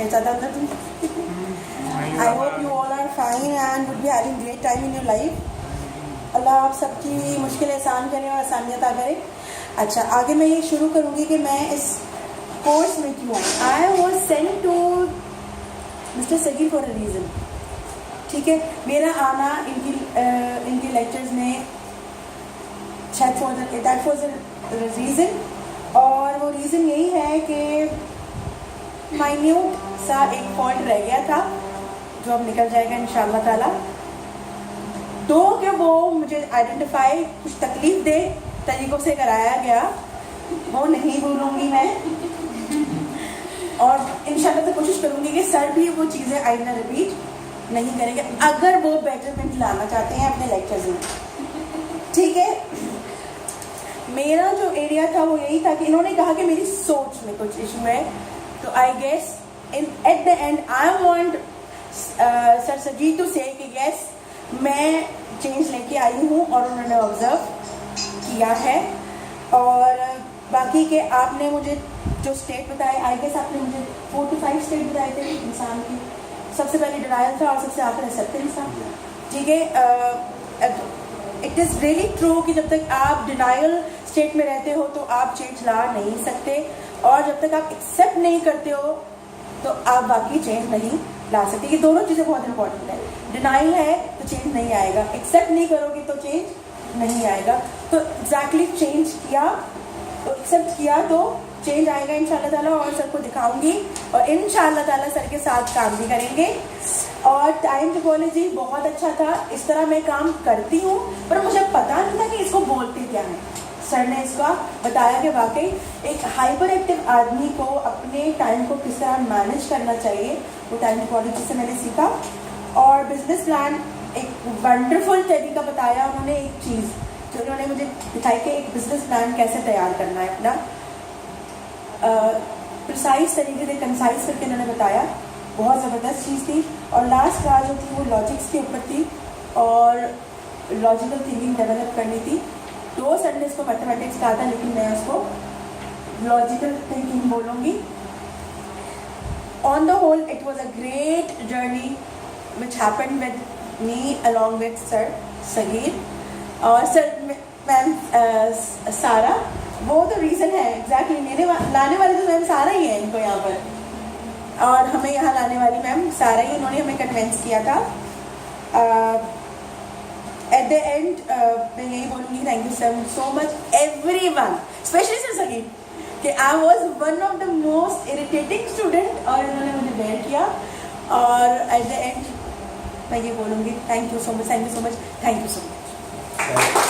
है ज़्यादा अंदर तुम। I hope you all are fine and would be having great time in your life. Allah आप सबकी मुश्किलें आसान करें और आसानियत करें। अच्छा, आगे मैं ये शुरू करूँगी कि मैं इस कोर्स में क्यों I was sent to mister Sagir for a reason. ठीक है, मेरा आना इनकी लेक्चर्स में शायद दैट वॉज अ रीज़न, और वो रीज़न यही है कि माइन्यूट सा एक पॉइंट रह गया था जो अब निकल जाएगा इंशाअल्लाह ताला। तो कि वो मुझे आइडेंटिफाई कुछ तकलीफ दे तरीक़ों से कराया गया, वो नहीं भूलूंगी मैं, और इंशाल्लाह तो कोशिश करूंगी कि सर भी वो चीज़ें आइंदा रिपीट नहीं करेंगे अगर वो बेटरमेंट लाना चाहते हैं अपने लेक्चर्स में। ठीक है, मेरा जो एरिया था वो यही था कि इन्होंने कहा कि मेरी सोच में कुछ इशू है, तो I guess at the end I want sir Sajid to say कि यस मैं चेंज लेके आई हूँ और उन्होंने ऑब्जर्व किया है। और बाकी के आपने मुझे जो स्टेट बताए, आई गेस आपने मुझे 4 to 5 स्टेट बताए थे इंसान की। सबसे पहले डिनायल था और सबसे आखिर एक्सेप्टेंस था। ठीक है, इट इज़ रियली ट्रू कि जब तक आप डिनायल स्टेट में रहते हो तो आप चेंज ला नहीं सकते, और जब तक आप एक्सेप्ट नहीं करते हो तो आप बाकी चेंज नहीं ला सकते। ये दोनों चीज़ें बहुत इंपॉर्टेंट है। डिनाइल है तो चेंज नहीं आएगा, एक्सेप्ट नहीं करोगे तो चेंज नहीं आएगा। तो एग्जैक्टली चेंज किया, तो एक्सेप्ट किया तो चेंज आएगा इंशाल्लाह ताला, और सर को दिखाऊंगी और इंशाल्लाह ताला सर के साथ काम भी करेंगे। और टाइम टिपोलॉजी बहुत अच्छा था, इस तरह मैं काम करती हूँ, पर मुझे पता नहीं था कि इसको बोलते क्या है। सर ने इसका बताया कि वाकई एक हाइपर एक्टिव आदमी को अपने टाइम को किस तरह मैनेज करना चाहिए, वो टाइम टिपोलॉजी से मैंने सीखा। और बिजनेस प्लान एक वंडरफुल तरीका बताया उन्होंने, एक चीज़ जो उन्होंने मुझे दिखाई कि एक बिजनेस प्लान कैसे तैयार करना है अपना, प्रिसाइज तरीके से कंसाइज करके उन्होंने बताया। बहुत ज़बरदस्त चीज़ थी। और लास्ट क्लास जो थी वो लॉजिक्स के ऊपर थी और लॉजिकल थिंकिंग डेवलप करनी थी। तो सर ने इसको मैथमेटिक्स कहा था, लेकिन मैं उसको लॉजिकल थिंकिंग बोलूँगी। On the whole it was a great journey which happened with me along with sir Sagir और सर मैम सारा। वो तो रीज़न है एग्जैक्टली मेरे लाने वाले तो मैम सारा ही है इनको यहाँ पर, और हमें यहाँ लाने वाली मैम सारा ही, इन्होंने हमें कन्विंस किया था। एट द एंड मैं यही बोलूँगी, thank you so much everyone, specially sir Sagir, कि I was one of the most irritating student, और इन्होंने मुझे बेयर किया। और एट द एंड मैं ये बोलूँगी, thank you so much, thank you so much, thank you so much.